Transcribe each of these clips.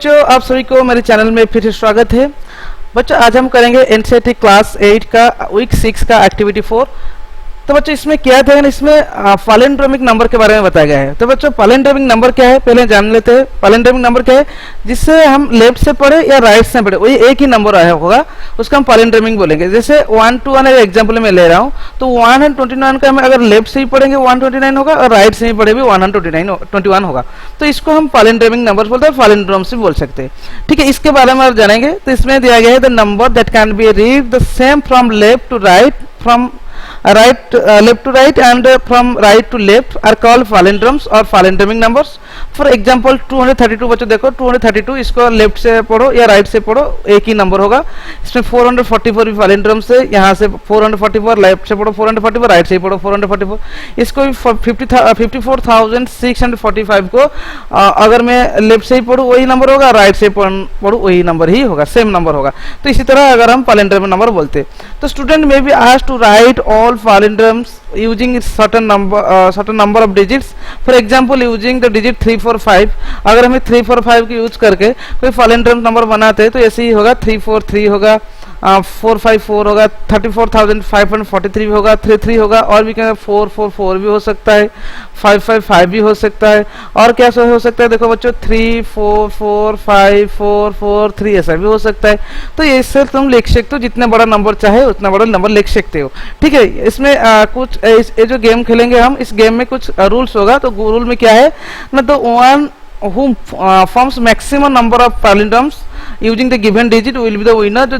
बच्चों, आप सभी को मेरे चैनल में फिर से स्वागत है। बच्चों, आज हम करेंगे एनसीईआरटी क्लास 8 का वीक 6 का एक्टिविटी 4। तो बच्चों, इसमें क्या था, इसमें पैलिंड्रोमिक नंबर के बारे में बताया गया है। तो बच्चों, पैलिंड्रोमिक नंबर क्या है पहले जान लेते हैं। पैलिंड्रोमिक नंबर क्या है, जिससे हम लेफ्ट से पढ़े या राइट से पढ़े वही एक ही नंबर आया होगा, उसका हम पैलिंड्रोमिक बोलेंगे। जैसे 1 to 1 एग्जाम्पल में ले रहा हूँ, तो 129 का हमें अगर लेफ्ट से ही पढ़ेंगे 129 होगा और राइट से ही पढ़े भी 121 होगा। तो इसको हम पैलिंड्रोमिक नंबर बोलते हैं, पैलिंड्रोम्स भी बोल सकते हैं। ठीक है, इसके बारे में आप जानेंगे। तो इसमें दिया गया है the number that can be read the same from left to right, from left to right and from right to left are called palindromes or palindromic numbers. For example 232, बच्चों देखो 232 इसको लेफ्ट से पढ़ो या राइट से पढ़ो एक ही number होगा। इसमें 444 भी palindromes है, यहाँ से 444 लेफ्ट से पढ़ो 444, राइट से ही पढ़ो 444। इसको 54,645 को अगर मैं लेफ्ट से ही पढ़ूँ वही नंबर होगा, राइट से पढ़ूँ वही नंबर ही होगा, सेम नंबर होगा। तो इसी तरह अगर हम palindromic नंबर बोलते, तो स्टूडेंट में be asked to write all palindromes using certain number of digits. For example, using the digit 345, अगर हमें 345 की यूज करके कोई palindrome नंबर बनाते हैं तो ऐसे ही होगा, 343 होगा, 454 होगा, 34,543 होगा, 33 होगा, और भी क्या 444 भी हो सकता है, 555 भी हो सकता है, और क्या हो सकता है देखो बच्चों 3445443 ऐसा भी हो सकता है। तो इससे तुम लिख सकते हो, जितना बड़ा नंबर चाहे उतना बड़ा नंबर लिख सकते हो। ठीक है, इसमें कुछ ये जो गेम खेलेंगे हम, इस गेम में कुछ रूल्स होगा। तो रूल में क्या है ना, तो one who forms maximum number of palindromes using the given digit will be the winner। जो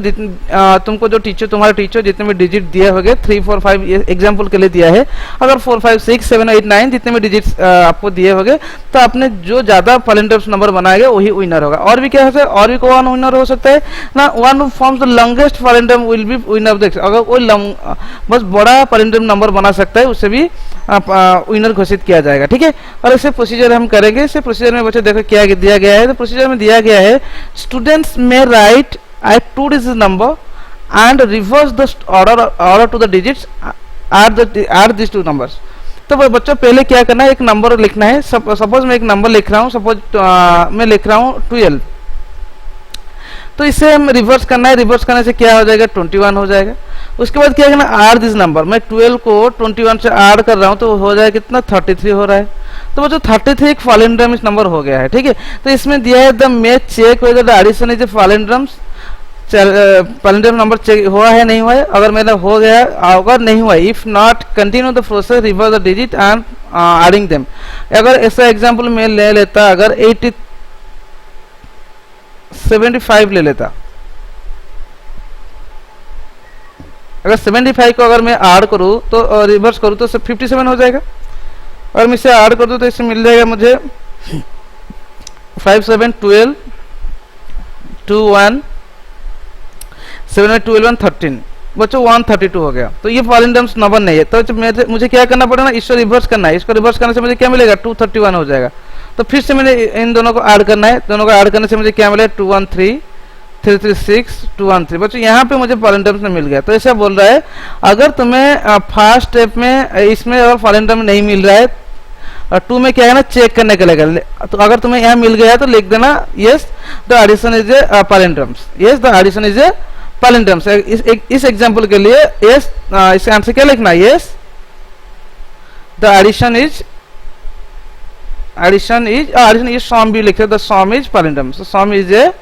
तुमको जो तुम्हारा टीचर जितने में डिजिट दिए होंगे 3 4 5 एग्जाम्पल के लिए दिया है, अगर 4 5 6 7 8 9 जितने में डिजिट्स आपको दिए होंगे, तो आपने जो ज्यादा पैलिंड्रोम्स नंबर बनाएगा वही विनर होगा। और भी क्या है, और भी कौन विनर हो सकता है ना, one who forms the longest palindrome will be winner of the. अगर कोई बस बड़ा पैलिंड्रोम नंबर बना सकता है उसे भी विनर घोषित किया जाएगा। ठीक है, और इसे प्रोसीजर हम करेंगे। इसे प्रोसीजर में बच्चों देखो क्या दिया गया है। तो प्रोसीजर में दिया गया है, स्टूडेंट्स में write at 2 digit number and reverse the order to the digits are this 2 numbers. तो बच्चों पहले क्या करना है, एक नंबर लिखना है। सपोज मैं एक नंबर लिख रहा हूँ, सपोज मैं लिख रहा हूँ 12। तो इसे हम रिवर्स करना है। रिवर्स करने से क्या हो जाएगा, 21 हो जाएगा। उसके बाद क्या करना, आर दिस नंबर, मैं 12 को 21 से ऐड कर रहा हूं तो हो जाएगा कितना, 33 हो रहा है। तो बच्चों 33 एक पैलिंड्रोम इस नंबर हो गया है। ठीक है, तो इसमें दिया है the may check whether the addition is a palindromes. Palindrome number check हुआ है नहीं हुआ है, अगर मेरा हो गया, अगर नहीं हुआ, if not continue the process reverse the digit and adding them. अगर ऐसा एग्जाम्पल मैं ले लेता, अगर 75 ले लेता, अगर 75 को अगर मैं ऐड करूं तो रिवर्स करूं तो 57 हो जाएगा। और मैं इसे ऐड कर दूं तो इससे मिल जाएगा मुझे 5 7 12 2 1 7 12 1 13, बच्चों 132 हो गया। तो ये पैलिंड्रोम्स नंबर नहीं है। तो मुझे क्या करना पड़ेगा ना, इसको रिवर्स करना है। इसको रिवर्स करने से मुझे क्या मिलेगा, 231 हो जाएगा। तो फिर से मैंने इन दोनों को ऐड करना है। दोनों को ऐड करने से मुझे क्या मिलेगा, 213 336 213। बच्चों यहाँ पे मुझे पैलिंड्रोम्स मिल गया। तो ऐसा बोल रहा है, अगर तुम्हें फर्स्ट स्टेप में इसमें अगर पैलिंड्रोम नहीं मिल रहा है, 2 में क्या है ना, चेक करने के लिए, तो अगर तुम्हें यहाँ मिल गया तो लिख देना yes the addition is a palindromes, yes the addition is a palindromes. इस एग्जांपल के लिए यस, इसका आंसर क्या लिखना, yes the addition is sum भी लिखते, the sum is palindrome. So sum is a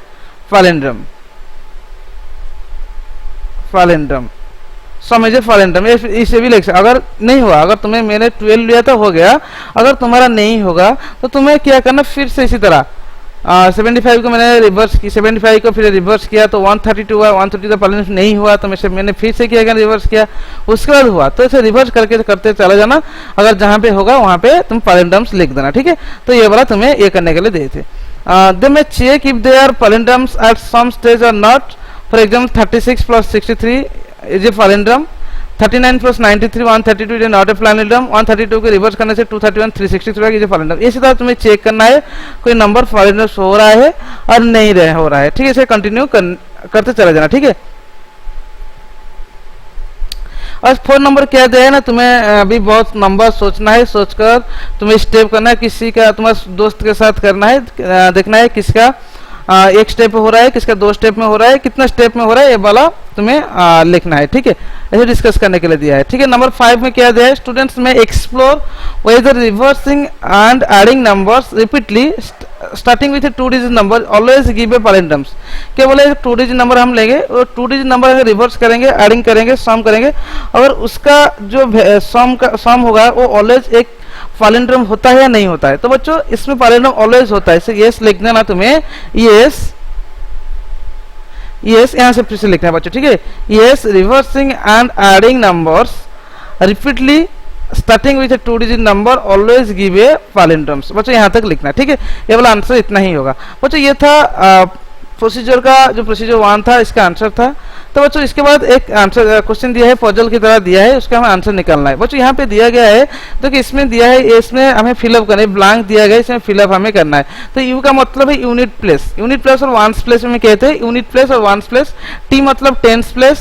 palindrome, sum is a palindrome, इसे भी लिख सकते। अगर नहीं हुआ, अगर तुम्हें मैंने 12 लिया तो हो गया, अगर तुम्हारा नहीं होगा तो तुम्हें क्या करना, फिर से इसी तरह 75 को मैंने रिवर्स की, 75 को फिर रिवर्स किया तो 132 हुआ, 132 पैलिंड्रोम नहीं हुआ तो मैंने फिर से किया, रिवर्स किया, उसके बाद हुआ। तो इसे रिवर्स करते चला जाना। अगर जहां पे होगा वहां पे तुम पैलिंड्रोम्स लिख देना। ठीक है, तो ये वाला तुम्हें ये करने के लिए दिए थे। They may check if they are palindromes at some stage or not. For example, 36 plus 63 is a palindrome. 39 plus 93 132 is not a palindrome. 132 को रिवर्स करने से 231 363 इज ए पैलिंड्रोम। इसी तरह तुम्हें चेक करना है कोई नंबर पैलिंड्रोम्स हो रहा है और नहीं हो रहा है। ठीक है, इसे कंटिन्यू करते चला जाना। ठीक है, और 4 नंबर क्या दिया है ना, तुम्हें अभी बहुत नंबर सोचना है, सोचकर तुम्हें स्टेप करना है, किसी का तुम्हारे दोस्त के साथ करना है, देखना है किसका एक स्टेप हो रहा है, किसका 2 स्टेप में हो रहा है, कितना स्टेप में हो रहा है, ये वाला तुम्हें लिखना है। ठीक है, ऐसे डिस्कस करने के लिए दिया है। ठीक है, नंबर 5 में क्या दिया है, स्टूडेंट्स में explore whether reversing and adding numbers repeatedly starting with 2 digit number always give a palindromes. क्या बोले, 2 डिजिट नंबर हम लेंगे और 2 डिजिट नंबर अगर रिवर्स करेंगे, एडिंग करेंगे, सम करेंगे, अगर उसका जो सम होगा वो ऑलवेज एक पैलिंड्रोम होता है या नहीं होता है। तो बच्चों इसमें पैलिंड्रोम ऑलवेज होता है, इसे यस लिख देना तुम्हें, यस यस यहां से फिर से लिखना है बच्चों। ठीक है, yes reversing and adding numbers repeatedly starting with 2 digit number always give a palindromes. बच्चों यहां तक लिखना है। ठीक है, ये वाला आंसर इतना ही होगा बच्चों। ये था प्रोसीजर का, जो प्रोसीजर 1 था इसका आंसर था। तो बच्चों इसके बाद एक आंसर क्वेश्चन दिया है, पजल की तरह दिया है, उसका हमें आंसर निकालना है। बच्चों यहाँ पे दिया गया है, तो कि इसमें दिया है, इसमें हमें फिलअप करना है, ब्लैंक दिया गया है, इसमें फिलअप हमें करना है। तो यू का मतलब है यूनिट प्लेस, यूनिट प्लेस और वंस प्लेस में कहते हैं यूनिट प्लेस और वंस प्लेस। टी मतलब टेंस प्लेस,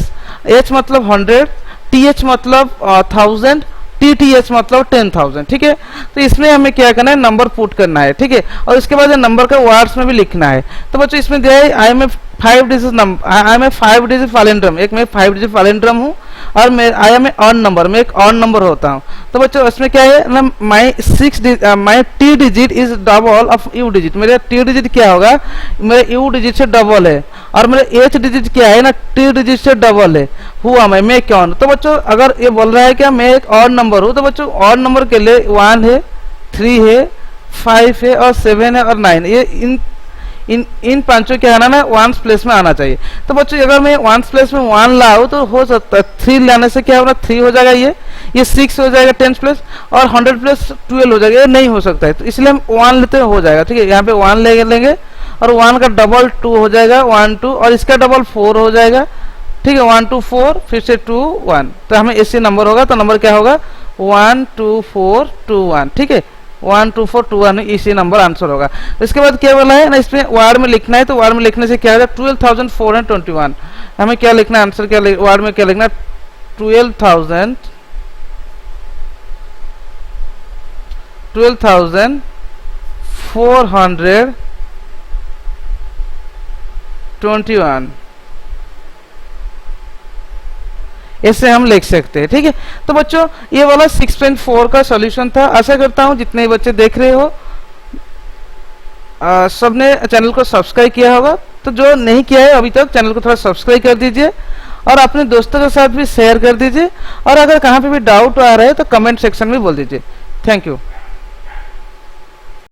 एच मतलब 100, टी एच मतलब 1000, TTH मतलब 10,000। ठीक है, तो इसमें हमें क्या करना है, नंबर पुट करना है। ठीक है, और इसके बाद नंबर का वर्ड्स में भी लिखना है। तो बच्चों इसमें दिया है I am a 5 digit number, I am a 5 digit palindrome, एक मैं 5 डिजिट पैलिंड्रोम हूँ, और मैं I am a odd number, मैं एक ऑड नंबर होता हूँ। तो बच्चों इसमें क्या है ना, my T digit is double of U digit, मेरा टी डिजिट क्या होगा, मेरे यू डिजिट से डबल है, और मेरा एच डिजिट क्या है ना, टी डिजिट से डबल है, हुआ मैं कौन। तो बच्चों अगर ये बोल रहा है क्या मैं एक ऑड नंबर हूँ, तो बच्चों ऑड नंबर के लिए 1 है, 3 है, 5 है और 7 है और 9, ये इन पांचों क्या आना ना, वंस प्लेस में आना चाहिए। तो बच्चों अगर मैं वंस प्लेस में 1 लाऊं तो हो सकता है 3 लाने से क्या होगा, 3 हो जाएगा, ये 6 हो जाएगा 10 प्लस, और 100 प्लस 12 हो जाएगा, ये नहीं हो सकता है। तो इसलिए हम 1 लेते हैं, हो जाएगा। ठीक है, यहाँ पे 1 लेंगे और 1 का डबल 2 हो जाएगा, 1 2, और इसका डबल 4 हो जाएगा। ठीक है, 1 2 4, फिर से 2 1, तो हमें ऐसे नंबर होगा। तो नंबर क्या होगा, 1 2 4 2 1। ठीक है, 1 2 4 2 1, इसी नंबर आंसर होगा। इसके बाद क्या बोला है ना, इसमें वर्ड में लिखना है। तो वर्ड में लिखने से क्या होगा, 12,421। हमें क्या लिखना है, आंसर क्या वर्ड में क्या लिखना है, 12,421 ऐसे हम लिख सकते हैं। ठीक है, तो बच्चों ये वाला 6.4 का सॉल्यूशन था। आशा करता हूं जितने बच्चे देख रहे हो सबने चैनल को सब्सक्राइब किया होगा। तो जो नहीं किया है अभी तक, चैनल को थोड़ा सब्सक्राइब कर दीजिए और अपने दोस्तों के साथ भी शेयर कर दीजिए। और अगर कहीं पे भी डाउट आ रहा है तो कमेंट सेक्शन में बोल दीजिए। Thank you.